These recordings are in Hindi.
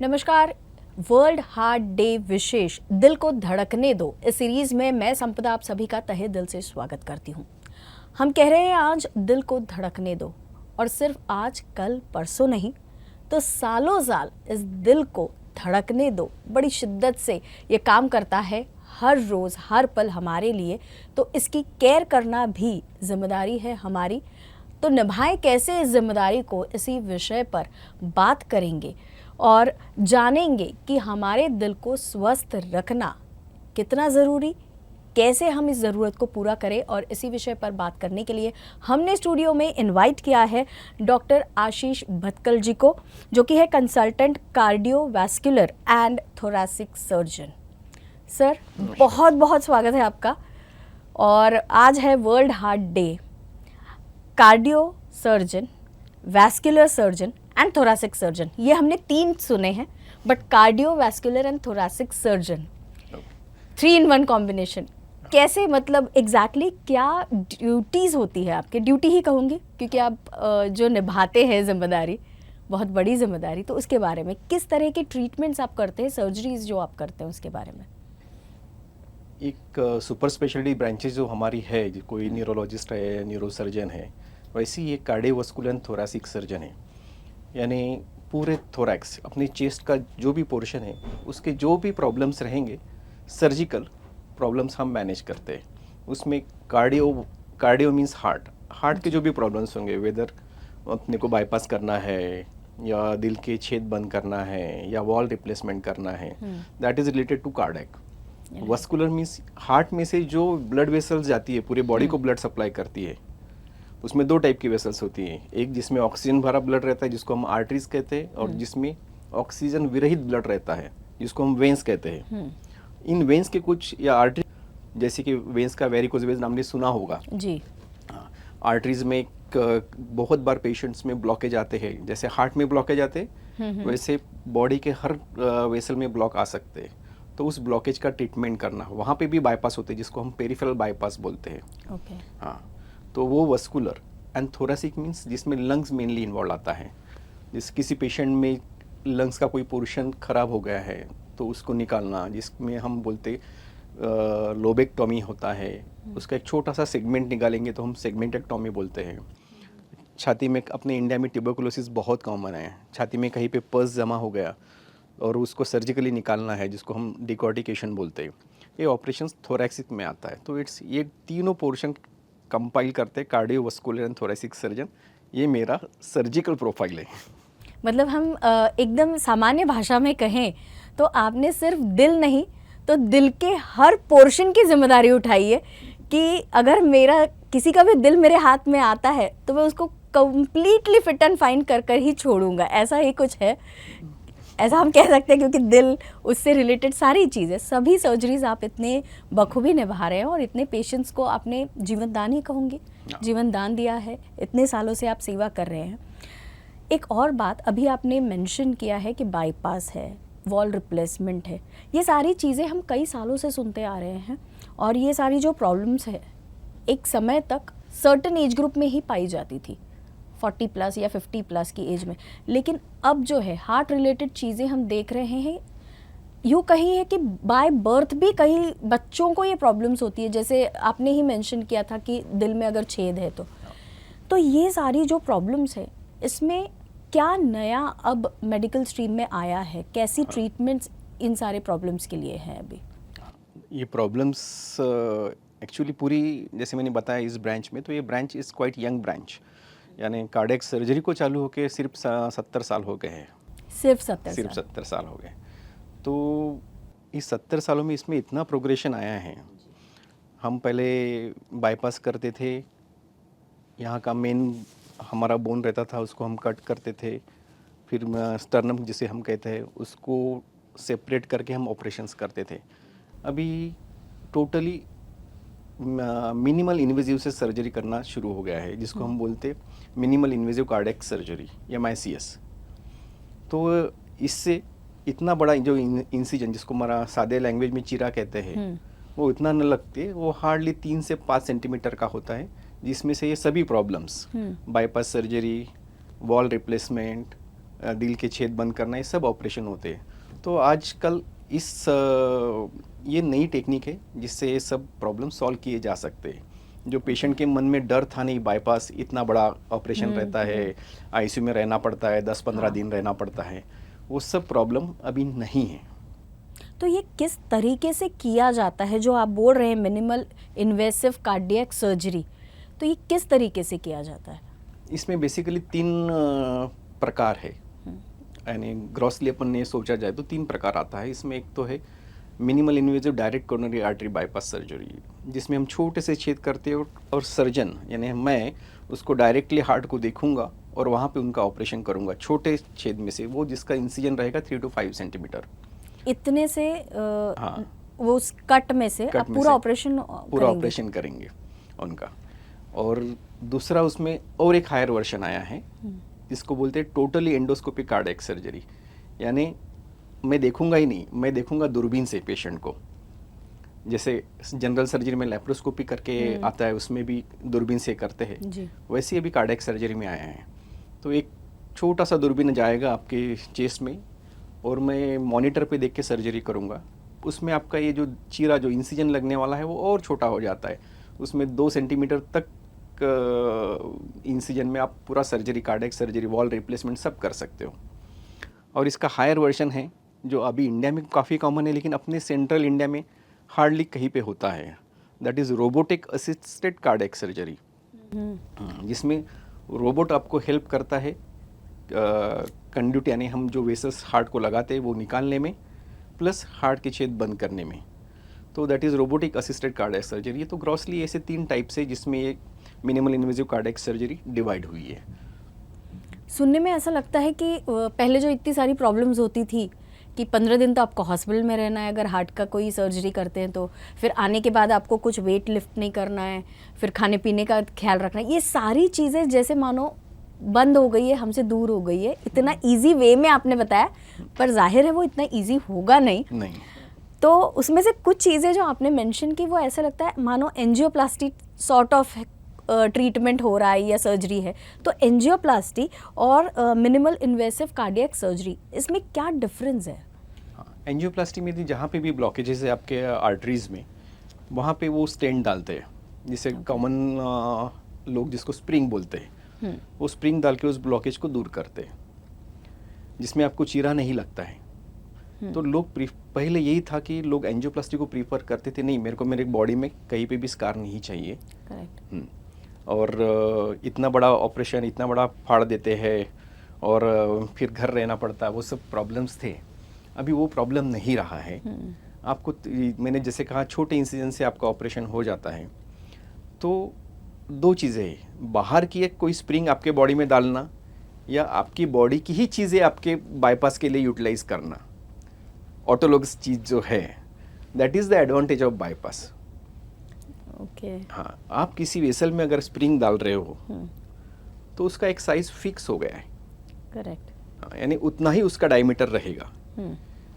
नमस्कार। वर्ल्ड हार्ट डे विशेष दिल को धड़कने दो इस सीरीज में मैं संपदा आप सभी का तहे दिल से स्वागत करती हूँ। हम कह रहे हैं आज दिल को धड़कने दो, और सिर्फ आज कल परसों नहीं तो सालों साल इस दिल को धड़कने दो बड़ी शिद्दत से ये काम करता है हर रोज़ हर पल हमारे लिए। तो इसकी केयर करना भी जिम्मेदारी है हमारी। तो निभाएं कैसे इस जिम्मेदारी को, इसी विषय पर बात करेंगे और जानेंगे कि हमारे दिल को स्वस्थ रखना कितना ज़रूरी, कैसे हम इस ज़रूरत को पूरा करें। और इसी विषय पर बात करने के लिए हमने स्टूडियो में इनवाइट किया है डॉक्टर आशीष भटकल जी को, जो कि है consultant cardiovascular and thoracic surgeon. Sir बहुत बहुत स्वागत है आपका। और आज है world heart day. Cardio surgeon, vascular surgeon and thoracic surgeon, ये हमने 3 सुने हैं, but cardiovascular and thoracic surgeon 3 in 1 combination. कैसे, मतलब एग्जैक्टली क्या ड्यूटीज़ होती है आपके? ड्यूटी ही कहूँगी क्योंकि आप जो निभाते हैं जिम्मेदारी, बहुत बड़ी जिम्मेदारी, तो उसके बारे में किस तरह के ट्रीटमेंट्स आप करते हैं, सर्जरीज जो आप करते हैं उसके बारे में। एक सुपर स्पेशलिटी ब्रांचेस जो हमारी है, कोई न्यूरोलॉजिस्ट है, न्यूरोसर्जन है, वैसी ये कार्डियोवैस्कुलर एंड थोरैसिक सर्जन है। यानी पूरे थोरैक्स, अपनी चेस्ट का जो भी पोर्शन है उसके जो भी प्रॉब्लम्स रहेंगे, सर्जिकल प्रॉब्लम्स हम मैनेज करते हैं। उसमें कार्डियो मीन्स हार्ट के जो भी प्रॉब्लम्स होंगे, वेदर अपने को बाईपास करना है या दिल के छेद बंद करना है या वॉल रिप्लेसमेंट करना है, that is related to cardiac. Vascular means heart में से जो ब्लड वेसल्स जाती है, पूरे बॉडी को ब्लड सप्लाई करती है। उसमें 2 टाइप की वेसल्स होती हैं, एक जिसमें ऑक्सीजन भरा ब्लड रहता है जिसको हम आर्टरीज कहते हैं, और जिसमें ऑक्सीजन विरहित ब्लड रहता है जिसको हम वेन्स कहते हैं। इन वेन्स के कुछ या आर्टरी, जैसे कि वेन्स का वेरिकोज वेन्स नाम ने सुना होगा जी। आर्टरीज में बहुत बार पेशेंट्स में ब्लॉकेज आते हैं, जैसे हार्ट में ब्लॉकेज आते हैं वैसे बॉडी के हर वेसल में ब्लॉक आ सकते हैं। तो उस ब्लॉकेज का ट्रीटमेंट करना, वहाँ पे भी बाईपास होते हैं जिसको हम पेरिफेरल बाईपास बोलते हैं। हाँ, तो वो वस्कुलर एंड थोरैसिक मीन्स जिसमें लंग्स मेनली इन्वॉल्व आता है। जिस किसी पेशेंट में लंग्स का कोई पोर्शन खराब हो गया है तो उसको निकालना, जिसमें हम बोलते लोबेक्टॉमी होता है, उसका एक छोटा सा सेगमेंट निकालेंगे तो हम सेगमेंटेक्टॉमी बोलते हैं। छाती में, अपने इंडिया में ट्यूबरकुलोसिस बहुत कॉमन है, छाती में कहीं पे पस जमा हो गया और उसको सर्जिकली निकालना है जिसको हम डिकॉर्टिकेशन बोलते हैं। ये ऑपरेशन थोरैक्सिक में आता है। तो ये तीनों पोर्शन कंपाइल करते हैं कार्डियोवैस्कुलर एंड थोरैसिक सर्जन। ये मेरा सर्जिकल प्रोफाइल है। मतलब हम एकदम सामान्य भाषा में कहें तो आपने सिर्फ दिल नहीं तो दिल के हर पोर्शन की जिम्मेदारी उठाई है कि अगर मेरा किसी का भी दिल मेरे हाथ में आता है तो मैं उसको कंप्लीटली फिट एंड फाइन कर कर ही छोड़ूंगा, ऐसा ही कुछ है। ऐसा हम कह सकते हैं क्योंकि दिल, उससे रिलेटेड सारी चीज़ें, सभी सर्जरीज आप इतने बखूबी निभा रहे हैं और इतने पेशेंट्स को आपने जीवन दान ही कहूँगी, जीवन दान दिया है। इतने सालों से आप सेवा कर रहे हैं। एक और बात अभी आपने मेंशन किया है कि बाईपास है, वॉल रिप्लेसमेंट है, ये सारी चीज़ें हम कई सालों से सुनते आ रहे हैं। और ये सारी जो प्रॉब्लम्स है एक समय तक सर्टेन एज ग्रुप में ही पाई जाती थी, 40+ या 50+ की एज में। लेकिन अब जो है हार्ट रिलेटेड चीज़ें हम देख रहे हैं, यूँ कही है कि बाय बर्थ भी कई बच्चों को ये प्रॉब्लम्स होती है। जैसे आपने ही मेंशन किया था कि दिल में अगर छेद है तो ये सारी जो प्रॉब्लम्स है, इसमें क्या नया अब मेडिकल स्ट्रीम में आया है? कैसी ट्रीटमेंट्स इन सारे प्रॉब्लम्स के लिए हैं अभी? ये प्रॉब्लम्स एक्चुअली पूरी, जैसे मैंने बताया इस ब्रांच में, तो ये branch is quite young branch. यानी कार्डियक सर्जरी को चालू होके सिर्फ 70 साल हो गए हैं। सिर्फ 70 साल हो गए। तो इस 70 सालों में इसमें इतना प्रोग्रेशन आया है। हम पहले बाईपास करते थे, यहाँ का मेन हमारा बोन रहता था उसको हम कट करते थे, फिर स्टर्नम जिसे हम कहते हैं उसको सेपरेट करके हम ऑपरेशंस करते थे। अभी टोटली मिनिमल इन्वेजिव से सर्जरी करना शुरू हो गया है, जिसको हम बोलते मिनिमल इन्वेजिव कार्डियक सर्जरी या MICS। तो इससे इतना बड़ा जो इंसिजन, जिसको हमारा सादे लैंग्वेज में चीरा कहते हैं, वो इतना न लगते, वो हार्डली 3 से 5 सेंटीमीटर का होता है, जिसमें से ये सभी problems, bypass surgery, wall replacement, दिल के छेद बंद करना, ये सब ऑपरेशन होते हैं। तो आजकल ये नई टेक्निक है जिससे ये सब प्रॉब्लम सॉल्व किए जा सकते हैं। जो पेशेंट के मन में डर था, नहीं बाईपास इतना बड़ा ऑपरेशन रहता है, आईसीयू में रहना पड़ता है, 10-15 दिन रहना पड़ता है, वो सब प्रॉब्लम अभी नहीं है। तो ये किस तरीके से किया जाता है जो आप बोल रहे हैं मिनिमल इन्वेसिव कार्डियक सर्जरी, तो ये किस तरीके से किया जाता है? इसमें बेसिकली 3 प्रकार है, यानी ग्रॉसली अपन ने सोचा जाए तो 3 प्रकार आता है इसमें। एक तो है minimal invasive direct coronary artery bypass surgery, जिसमें हम छोटे से छेद करते हैं और सर्जन यानी मैं उसको डायरेक्टली हार्ट को देखूंगा और वहाँ पे उनका ऑपरेशन करूंगा छोटे छेद में से, वो जिसका इंसिजन रहेगा 3 to 5 सेंटीमीटर। इतने से हाँ, वो उस कट में से आप पूरा ऑपरेशन करेंगे उनका। और दूसरा उसमें और एक हायर वर्जन आया है जिसको बोलते हैं टोटली एंडोस्कोपिक कार्डियक सर्जरी, यानी मैं देखूंगा ही नहीं, मैं देखूंगा दूरबीन से पेशेंट को। जैसे जनरल सर्जरी में लेप्रोस्कोपी करके आता है, उसमें भी दूरबीन से करते हैं, वैसे अभी कार्डियक सर्जरी में आया है। तो एक छोटा सा दूरबीन जाएगा आपके चेस्ट में और मैं मॉनिटर पे देख के सर्जरी करूँगा। उसमें आपका ये जो चीरा, जो इंसिजन लगने वाला है, वो और छोटा हो जाता है। उसमें 2 सेंटीमीटर तक इंसिजन में आप पूरा surgery, cardiac surgery, wall replacement सब कर सकते हो। और इसका हायर वर्जन है जो अभी इंडिया में काफ़ी कॉमन है, लेकिन अपने सेंट्रल इंडिया में हार्डली कहीं पे होता है। That is robotic assisted cardiac surgery, जिसमें रोबोट आपको हेल्प करता है कंड्यूट, यानी हम जो वेसल्स हार्ट को लगाते हैं वो निकालने में, प्लस हार्ट के छेद बंद करने में। तो that is robotic assisted cardiac surgery. तो ग्रॉसली ऐसे 3 टाइप से जिसमें ये minimal invasive cardiac surgery divide हुई है। सुनने में ऐसा लगता है कि पहले जो इतनी सारी प्रॉब्लम्स होती थी कि 15 दिन तो आपको हॉस्पिटल में रहना है अगर हार्ट का कोई सर्जरी करते हैं, तो फिर आने के बाद आपको कुछ वेट लिफ्ट नहीं करना है, फिर खाने पीने का ख्याल रखना है, ये सारी चीज़ें जैसे मानो बंद हो गई है, हमसे दूर हो गई है। इतना इजी वे में आपने बताया, पर जाहिर है वो इतना इजी होगा नहीं। तो उसमें से कुछ चीज़ें जो आपने मेंशन की, वो ऐसा लगता है मानो एंजियोप्लास्टी सॉर्ट ऑफ ट्रीटमेंट हो रहा है या सर्जरी है। तो एंजियोप्लास्टी और मिनिमल इन्वेसिव कार्डियक सर्जरी, इसमें क्या डिफरेंस है? एंजियोप्लास्टी में जहाँ पे भी ब्लॉकेजेस है आपके आर्टरीज में, वहाँ पे वो स्टेंट डालते हैं, जिसे कॉमन लोग जिसको स्प्रिंग बोलते हैं, वो स्प्रिंग डाल के उस ब्लॉकेज को दूर करते हैं, जिसमें आपको चीरा नहीं लगता है। तो लोग पहले यही था कि लोग एंजियोप्लास्टी को प्रीफर करते थे, नहीं मेरे को मेरे बॉडी में कहीं पे भी स्कार नहीं चाहिए। करेक्ट। और इतना बड़ा ऑपरेशन, इतना बड़ा फाड़ देते हैं और फिर घर रहना पड़ता है, वो सब प्रॉब्लम्स थे। अभी वो प्रॉब्लम नहीं रहा है। आपको मैंने जैसे कहा छोटे इंसिजन से आपका ऑपरेशन हो जाता है। तो 2 चीज़ें हैं, बाहर की एक कोई स्प्रिंग आपके बॉडी में डालना या आपकी बॉडी की ही चीज़ें आपके बाईपास के लिए यूटिलाइज करना। ऑटोलॉगस चीज़ जो है, that is the advantage of bypass. Okay. हाँ, आप किसी वेसल में अगर स्प्रिंग डाल रहे हो तो उसका एक साइज फिक्स हो गया है। करेक्ट। यानी उतना ही उसका डायमीटर रहेगा।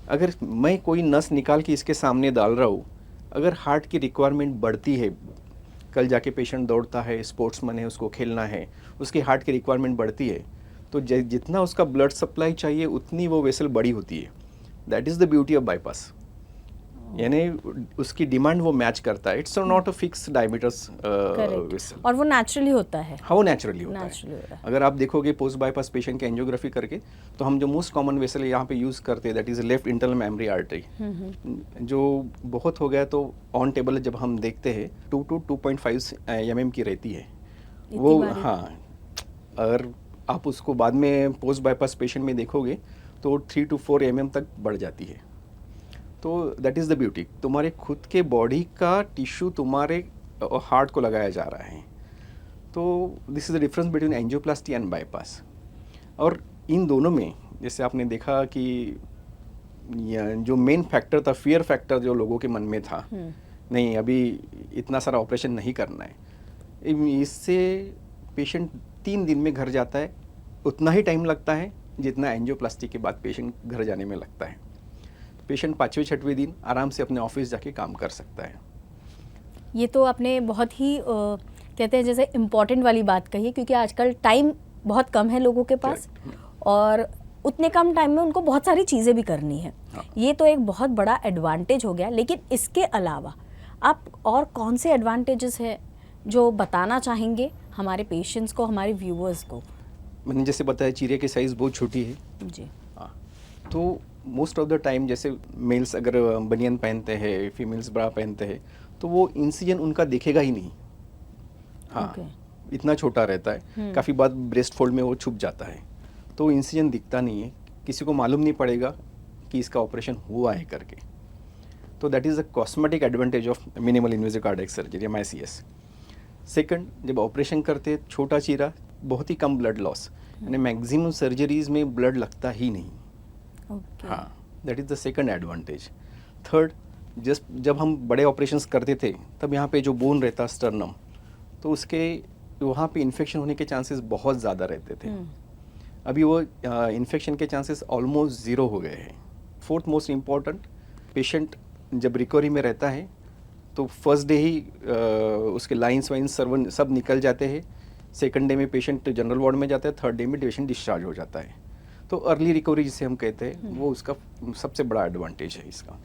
अगर मैं कोई नस निकाल के इसके सामने डाल रहा हूँ, अगर हार्ट की रिक्वायरमेंट बढ़ती है, कल जाके पेशेंट दौड़ता है, स्पोर्ट्समैन है, उसको खेलना है, उसकी हार्ट की रिक्वायरमेंट बढ़ती है, तो जितना उसका ब्लड सप्लाई चाहिए उतनी वो वेसल बड़ी होती है। That is the beauty of bypass, यानी उसकी डिमांड वो मैच करता है। It's not a fix diameters vessel, और वो नेचुरली होता है। हाँ, वो नेचुरली होता है। अगर आप देखोगे पोस्ट बाईपास पेशेंट की एंजियोग्राफी करके, तो हम जो मोस्ट कॉमन वेसल यहाँ पे यूज़ करते हैं, that is left internal memory artery, जो बहुत हो गया तो ऑन टेबल जब हम देखते हैं 2 to 2.5 mm की रहती है वो। हाँ, अगर आप उसको बाद में पोस्ट बाईपास पेशेंट में देखोगे तो 3 to 4 mm तक बढ़ जाती है। तो दैट इज़ द ब्यूटी, तुम्हारे खुद के बॉडी का टिश्यू तुम्हारे हार्ट को लगाया जा रहा है। तो this is the difference between angioplasty and bypass. और इन दोनों में जैसे आपने देखा कि जो मेन फैक्टर था, फियर फैक्टर जो लोगों के मन में था, नहीं अभी इतना सारा ऑपरेशन नहीं करना है, इससे पेशेंट 3 दिन में घर जाता है। उतना ही टाइम लगता है जितना एंजियोप्लास्टी के बाद पेशेंट घर जाने में लगता है। पेशेंट 5वें-6वें दिन आराम से अपने ऑफिस जाके काम कर सकता है। ये तो आपने बहुत ही कहते हैं जैसे इम्पोर्टेंट वाली बात कही है, क्योंकि आजकल टाइम बहुत कम है लोगों के पास, और उतने कम टाइम में उनको बहुत सारी चीज़ें भी करनी है। ये तो एक बहुत बड़ा एडवांटेज हो गया, लेकिन इसके अलावा आप और कौन से एडवांटेजेस है जो बताना चाहेंगे हमारे पेशेंट्स को, हमारे व्यूअर्स को? मैंने जैसे बताया चिड़िया की साइज़ बहुत छोटी है जी। हाँ, तो मोस्ट ऑफ द टाइम जैसे मेल्स अगर बनियन पहनते हैं, फीमेल्स ब्रा पहनते हैं, तो वो इंसिजन उनका दिखेगा ही नहीं। हाँ Okay. इतना छोटा रहता है, काफ़ी बार ब्रेस्ट फोल्ड में वो छुप जाता है, तो इंसिजन दिखता नहीं है, किसी को मालूम नहीं पड़ेगा कि इसका ऑपरेशन हुआ है करके। तो that is the cosmetic advantage of minimal invasive cardiac surgery MICS। Second, जब ऑपरेशन करते हैं छोटा चीरा, बहुत ही कम ब्लड लॉस, यानी मैक्सिमम सर्जरीज में ब्लड लगता ही नहीं। Okay. हाँ, that is the second advantage. Third, जब हम बड़े ऑपरेशंस करते थे तब यहाँ पे जो बोन रहता स्टर्नम, तो उसके वहाँ पे इन्फेक्शन होने के चांसेस बहुत ज़्यादा रहते थे। अभी वो इन्फेक्शन के चांसेस ऑलमोस्ट ज़ीरो हो गए हैं। फोर्थ मोस्ट इम्पॉर्टेंट, पेशेंट जब रिकवरी में रहता है तो फर्स्ट डे ही उसके लाइंस वाइंस सब निकल जाते हैं। सेकंड डे में पेशेंट जनरल वार्ड में जाता है, थर्ड डे में पेशेंट डिस्चार्ज हो जाता है। तो अर्ली रिकवरी जिसे हम कहते हैं, वो उसका सबसे बड़ा एडवांटेज है इसका।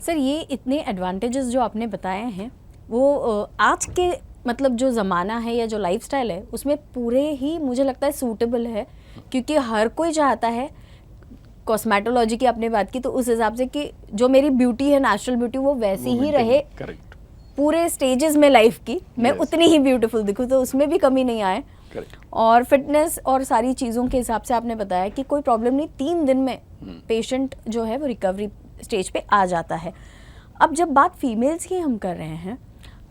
सर, ये इतने एडवांटेजेस जो आपने बताए हैं वो आज के मतलब जो ज़माना है या जो लाइफस्टाइल है उसमें पूरे ही मुझे लगता है सूटेबल है, क्योंकि हर कोई चाहता है, कॉस्मेटोलॉजी की आपने बात की तो उस हिसाब से कि जो मेरी ब्यूटी है, नेचुरल ब्यूटी, वो वैसी ही रहे। करेक्ट। पूरे स्टेजेस में लाइफ की मैं Yes. उतनी ही ब्यूटीफुल दिखूँ, तो उसमें भी कमी नहीं आए। करेक्ट। और फिटनेस और सारी चीज़ों के हिसाब से आपने बताया कि कोई प्रॉब्लम नहीं, 3 दिन में पेशेंट जो है वो रिकवरी स्टेज पे आ जाता है। अब जब बात फीमेल्स की हम कर रहे हैं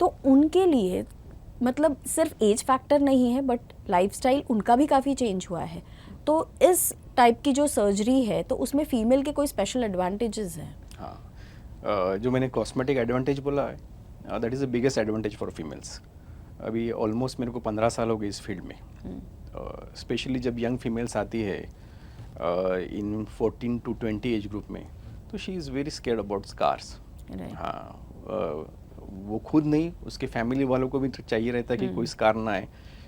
तो उनके लिए मतलब सिर्फ एज फैक्टर नहीं है, बट लाइफस्टाइल उनका भी काफ़ी चेंज हुआ है। तो इस टाइप की जो सर्जरी है तो उसमें फीमेल के कोई स्पेशल एडवांटेजेस हैं? हाँ, जो मैंने कॉस्मेटिक एडवांटेज बोला है, that is the biggest advantage for females. अभी ऑलमोस्ट मेरे को 15 साल हो गए इस फील्ड में। स्पेशली जब यंग फीमेल्स आती है इन 14 to 20 एज ग्रुप में, तो she is very scared about scars. हाँ, वो खुद नहीं, उसके फैमिली वालों को भी चाहिए रहता है कि कोई स्कार ना आए,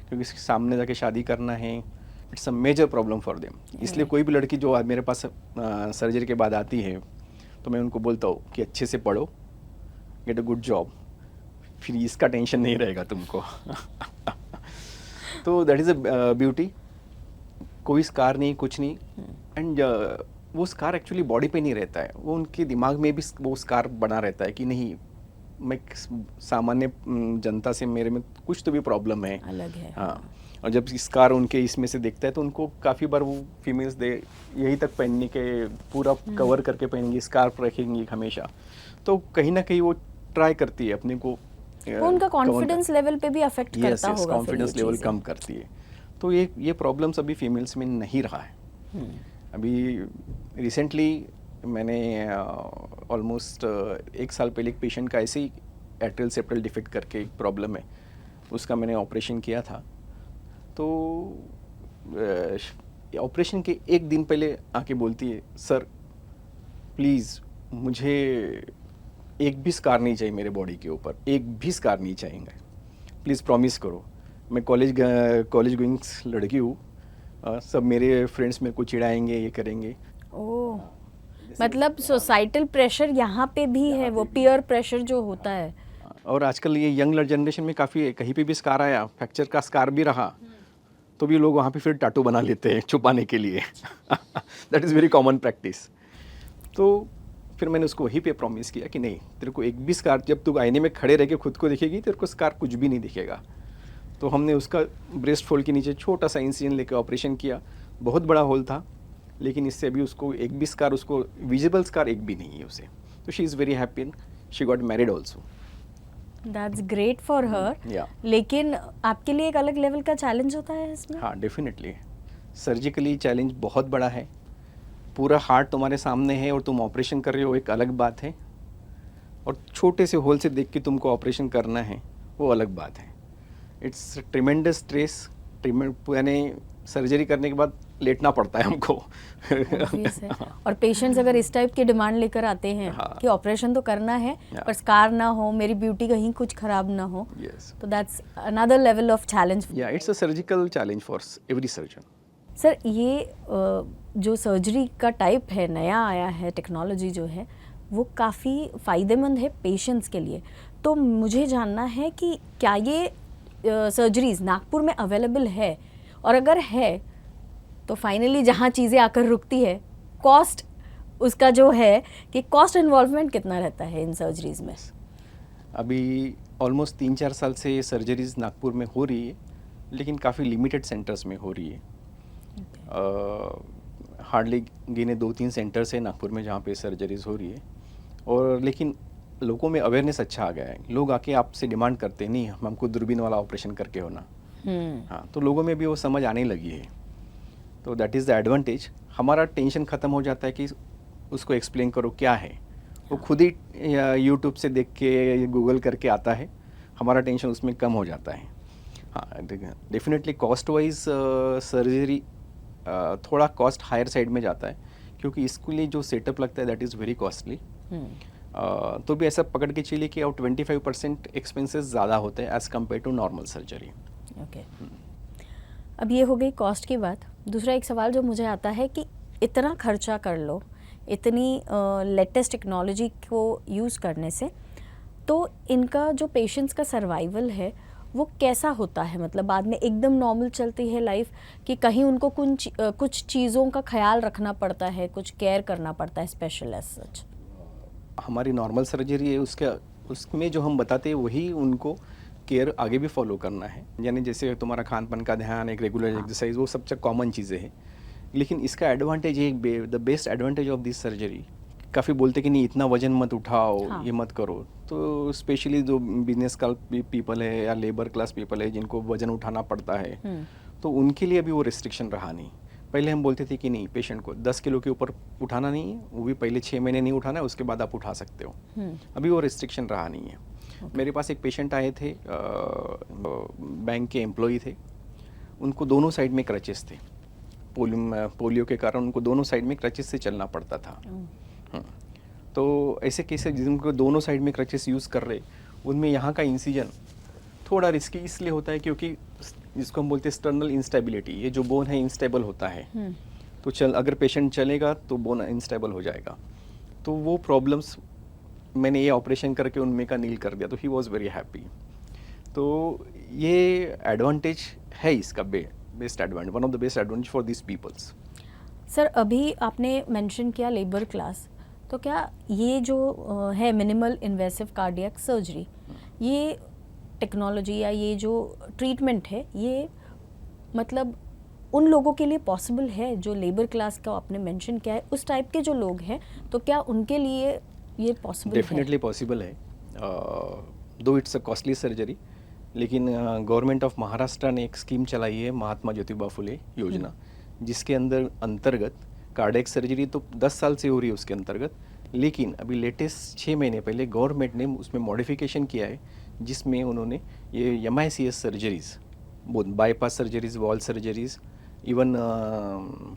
क्योंकि सामने जाके शादी करना है, it's a major problem for them. इसलिए कोई भी लड़की जो मेरे पास सर्जरी के बाद आती है तो मैं उनको बोलता हूँ कि अच्छे से पढ़ो, गेट अ गुड जॉब, फिर इसका टेंशन नहीं रहेगा तुमको। तो दैट इज़ अ ब्यूटी, कोई स्कार नहीं, कुछ नहीं। एंड वो स्कार एक्चुअली बॉडी पे नहीं रहता है, वो उनके दिमाग में भी वो स्कार बना रहता है कि नहीं, मैं सामान्य जनता से मेरे में कुछ तो भी प्रॉब्लम है, अलग है। हाँ। और जब स्कार उनके इसमें से दिखता है तो उनको काफ़ी बार वो फीमेल्स दे यही तक पहनने के, पूरा कवर करके पहनेंगी, स्कार्फ रखेंगी हमेशा, तो कहीं ना कहीं वो ट्राई करती है अपने को, वो उनका कॉन्फिडेंस लेवल पे भी अफेक्ट करता होगा। कॉन्फिडेंस लेवल कम करती है। तो ये प्रॉब्लम्स अभी फीमेल्स में नहीं रहा है। अभी रिसेंटली मैंने ऑलमोस्ट 1 साल पहले एक पेशेंट का ऐसे ही एट्रियल सेप्टल डिफेक्ट करके एक प्रॉब्लम है, उसका मैंने ऑपरेशन किया था। तो ऑपरेशन के 1 दिन पहले आके बोलती है, सर प्लीज़ मुझे एक भी स्कार नहीं चाहिए मेरे बॉडी के ऊपर, एक भी स्कार नहीं चाहिए, प्लीज़ प्रॉमिस करो। मैं कॉलेज गोइंग लड़की हूँ, सब मेरे फ्रेंड्स मेरे को चिढ़ाएंगे, ये करेंगे। ओह, मतलब सोसाइटल प्रेशर यहाँ पे भी है, वो पीयर प्रेशर जो होता है। और आजकल ये यंग जनरेशन में काफ़ी, कहीं पे भी स्कार आया, फ्रैक्चर का स्कार भी रहा, तो भी लोग वहाँ पे फिर टाटू बना लेते हैं छुपाने के लिए। That is very common practice. तो फिर मैंने उसको वहीं पे प्रॉमिस किया कि नहीं, तेरे को एक भी स्कार, जब तू आईने में खड़े रह के खुद को दिखेगी तेरे को स्कार कुछ भी नहीं दिखेगा। तो हमने उसका ब्रेस्ट फोल्ड के नीचे छोटा सा इंसिजन लेके ऑपरेशन किया, बहुत बड़ा होल था, लेकिन इससे अभी उसको एक भी स्कार, उसको विजिबल स्कार एक भी नहीं है उसे। तो she is very happy and she got married also. That's great for her. लेकिन आपके लिए एक अलग लेवल का चैलेंज होता है इसमें? हाँ, डेफिनेटली। सर्जिकली चैलेंज बहुत बड़ा है, पूरा हार्ट तुम्हारे सामने है और तुम ऑपरेशन कर रहे हो, एक अलग बात है, और छोटे से होल से देख के तुमको ऑपरेशन करना है, वो अलग बात है। इट्स ट्रिमेंडस स्ट्रेस, यानी सर्जरी करने के बाद लेटना पड़ता है हमको। और पेशेंट्स अगर इस टाइप की डिमांड लेकर आते हैं कि ऑपरेशन तो करना है पर स्कार ना हो, मेरी ब्यूटी कहीं कुछ खराब ना हो, तो that's another level of challenge. It's a surgical challenge for every surgeon. Sir ये जो सर्जरी का टाइप है, नया आया है, टेक्नोलॉजी जो है वो काफ़ी फ़ायदेमंद है पेशेंट्स के लिए। तो मुझे जानना है कि क्या ये सर्जरीज़ नागपुर में अवेलेबल है, और अगर है तो फाइनली जहाँ चीज़ें आकर रुकती है, कॉस्ट उसका जो है कि कॉस्ट इन्वॉल्वमेंट कितना रहता है इन सर्जरीज़ में? अभी ऑलमोस्ट 3-4 साल से ये सर्जरीज नागपुर में हो रही है, लेकिन काफ़ी लिमिटेड सेंटर्स में हो रही है। हार्डली गिने 2-3 सेंटर्स हैं नागपुर में जहाँ पे सर्जरीज हो रही है, और लेकिन लोगों में अवेयरनेस अच्छा आ गया है। लोग आके आपसे डिमांड करते हैं, नहीं हमको दूरबीन वाला ऑपरेशन करके होना। हाँ, तो लोगों में भी वो समझ आने लगी है। तो दैट इज़ द एडवांटेज। हमारा टेंशन ख़त्म हो जाता है कि उसको एक्सप्लेन करो क्या है, वो खुद ही यूट्यूब से देख के गूगल करके आता है, हमारा टेंशन उसमें कम हो जाता है। हाँ, डेफिनेटली कॉस्ट वाइज सर्जरी थोड़ा कॉस्ट हायर साइड में जाता है, क्योंकि इसके लिए जो सेटअप लगता है दैट इज़ वेरी कॉस्टली। तो भी ऐसा पकड़ के चलिए कि अब 25% एक्सपेंसेस ज़्यादा होते हैं as compare to normal surgery. Okay, अब ये हो गई कॉस्ट की बात। दूसरा एक सवाल जो मुझे आता है कि इतना खर्चा कर लो, इतनी लेटेस्ट टेक्नोलॉजी को यूज़ करने से, तो इनका जो पेशेंट्स का सर्वाइवल है वो कैसा होता है? मतलब बाद में एकदम नॉर्मल चलती है लाइफ, कि कहीं उनको कुछ चीज़ों का ख्याल रखना पड़ता है, कुछ केयर करना पड़ता है स्पेशल एज सच? हमारी नॉर्मल सर्जरी है, उसमें जो हम बताते हैं वही उनको केयर आगे भी फॉलो करना है। यानी जैसे तुम्हारा खान पान का ध्यान, एक रेगुलर एक्सरसाइज, वो सबसे कॉमन चीज़ें हैं। लेकिन इसका एडवांटेज है, the best advantage of this surgery, काफ़ी बोलते कि नहीं इतना वजन मत उठाओ, ये मत करो। तो स्पेशली जो बिजनेस का पीपल है या लेबर क्लास पीपल है जिनको वजन उठाना पड़ता है, तो उनके लिए अभी वो रिस्ट्रिक्शन रहा नहीं। पहले हम बोलते थे कि नहीं, पेशेंट को 10 किलो के ऊपर उठाना नहीं है, वो भी पहले 6 महीने नहीं उठाना है, उसके बाद आप उठा सकते हो। अभी वो रिस्ट्रिक्शन रहा नहीं है। मेरे पास एक पेशेंट आए थे, बैंक के एम्प्लॉई थे, उनको दोनों साइड में क्रचेस थे। पोलियो के कारण उनको दोनों साइड में क्रचेस से चलना पड़ता था। तो ऐसे केसेस जिनको दोनों साइड में क्रचेस यूज़ कर रहे, उनमें यहाँ का इंसिजन थोड़ा रिस्की इसलिए होता है क्योंकि जिसको हम बोलते हैं स्टर्नल इंस्टेबिलिटी, ये जो बोन है इंस्टेबल होता है। तो अगर पेशेंट चलेगा तो बोन इंस्टेबल हो जाएगा। तो वो प्रॉब्लम्स मैंने ये ऑपरेशन करके उनमें का नील कर दिया, तो ही वॉज वेरी हैप्पी। तो ये एडवांटेज है इसका, best advantage, one of the best advantage for this peoples. Sir अभी आपने मेंशन किया लेबर क्लास, तो क्या ये जो है मिनिमल इन्वेसिव कार्डियक सर्जरी, ये टेक्नोलॉजी या ये जो ट्रीटमेंट है, ये मतलब उन लोगों के लिए पॉसिबल है जो लेबर क्लास का आपने मेंशन किया है, उस टाइप के जो लोग हैं, तो क्या उनके लिए ये पॉसिबल है? डेफिनेटली पॉसिबल है, दो इट्स अ कॉस्टली सर्जरी। लेकिन गवर्नमेंट ऑफ महाराष्ट्र ने एक स्कीम चलाई है, महात्मा ज्योतिबा फुले योजना, जिसके अंतर्गत कार्डियक सर्जरी तो 10 साल से हो रही है उसके अंतर्गत। लेकिन अभी लेटेस्ट 6 महीने पहले गवर्नमेंट ने उसमें मॉडिफिकेशन किया है, जिसमें उन्होंने ये MICS surgeries, bypass surgeries, wall surgeries, even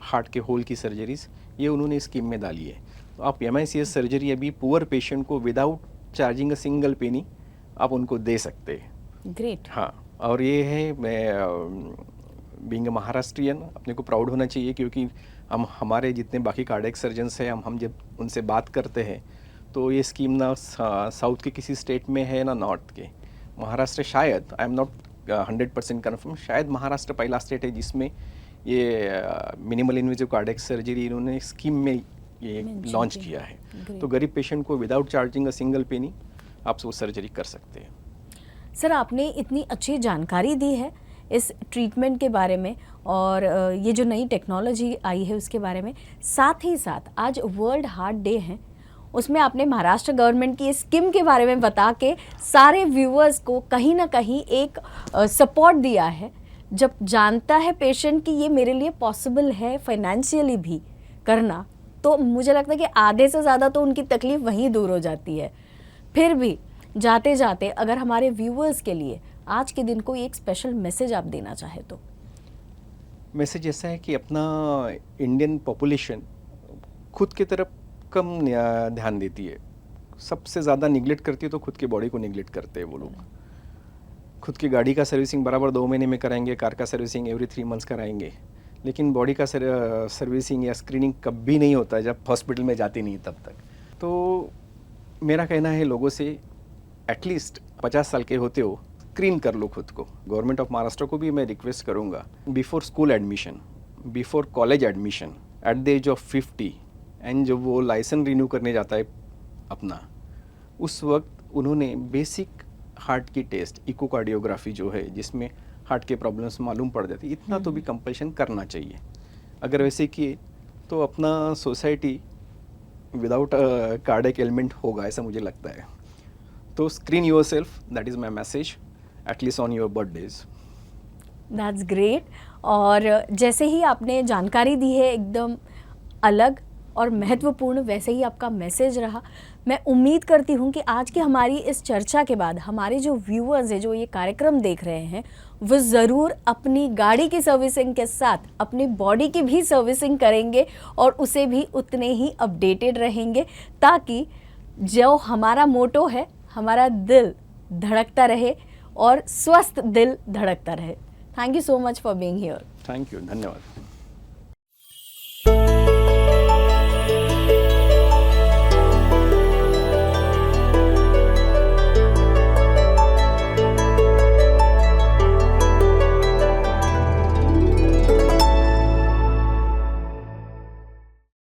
heart के होल की सर्जरीज़, ये उन्होंने स्कीम में डाली है। तो आप MICS सर्जरी अभी पुअर पेशेंट को without charging a single penny आप उनको दे सकते हैं। ग्रेट। हाँ, और ये है, मैं बीइंग अ महाराष्ट्रियन अपने को प्राउड होना चाहिए, क्योंकि हमारे जितने बाकी कार्डियक सर्जन्स हैं, हम जब उनसे बात करते हैं तो ये स्कीम ना साउथ के किसी स्टेट में है ना नॉर्थ के। महाराष्ट्र शायद, आई एम नॉट 100% कन्फर्म, शायद महाराष्ट्र पहला स्टेट है जिसमें ये मिनिमल इन्वेसिव कार्डियक सर्जरी इन्होंने स्कीम में ये लॉन्च किया है। तो गरीब पेशेंट को without charging a single penny आप वो सर्जरी कर सकते हैं। सर आपने इतनी अच्छी जानकारी दी है इस ट्रीटमेंट के बारे में, और ये जो नई टेक्नोलॉजी आई है उसके बारे में, साथ ही साथ आज वर्ल्ड हार्ट डे है, उसमें आपने महाराष्ट्र गवर्नमेंट की स्कीम के बारे में बता के सारे व्यूअर्स को कहीं ना कहीं एक सपोर्ट दिया है। जब जानता है पेशेंट कि ये मेरे लिए पॉसिबल है फाइनेंशियली भी करना, तो मुझे लगता है कि आधे से ज़्यादा तो उनकी तकलीफ़ वहीं दूर हो जाती है। फिर भी जाते जाते अगर हमारे व्यूअर्स के लिए आज के दिन को एक स्पेशल मैसेज आप देना चाहे तो? मैसेज ऐसा है कि अपना इंडियन पॉपुलेशन खुद की तरफ कम ध्यान देती है, सबसे ज़्यादा निगलेक्ट करती है, तो खुद की बॉडी को निगलेक्ट करते हैं वो लोग। खुद की गाड़ी का सर्विसिंग बराबर 2 महीने में कराएंगे, कार का सर्विसिंग एवरी 3 मंथ्स कराएंगे, लेकिन बॉडी का सर्विसिंग या स्क्रीनिंग कभी नहीं होता जब हॉस्पिटल में जाती नहीं तब तक। तो मेरा कहना है लोगों से एटलीस्ट 50 साल के होते हो स्क्रीन कर लो खुद को। गवर्नमेंट ऑफ महाराष्ट्र को भी मैं रिक्वेस्ट करूँगा, before school admission, before college admission, at the age of 50 and जब वो लाइसेंस रिन्यू करने जाता है अपना, उस वक्त उन्होंने बेसिक हार्ट की टेस्ट, इकोकार्डियोग्राफी जो है जिसमें हार्ट के प्रॉब्लम्स मालूम पड़ जाती, इतना तो भी कंपल्शन करना चाहिए। अगर वैसे किए तो अपना सोसाइटी विदाउट कार्डियक एलिमेंट होगा, ऐसा मुझे लगता है। तो screen yourself, that is my message, at least on your birthdays. That's great. और जैसे ही आपने जानकारी दी है एकदम अलग और महत्वपूर्ण, वैसे ही आपका मैसेज रहा। मैं उम्मीद करती हूँ कि आज की हमारी इस चर्चा के बाद हमारे जो व्यूअर्स हैं, जो ये कार्यक्रम देख रहे हैं, वो ज़रूर अपनी गाड़ी की सर्विसिंग के साथ अपनी बॉडी की भी सर्विसिंग करेंगे और उसे भी उतने ही अपडेटेड रहेंगे, ताकि जो हमारा मोटो है, हमारा दिल धड़कता रहे और स्वस्थ दिल धड़कता रहे। Thank you so much for being here. Thank you, धन्यवाद।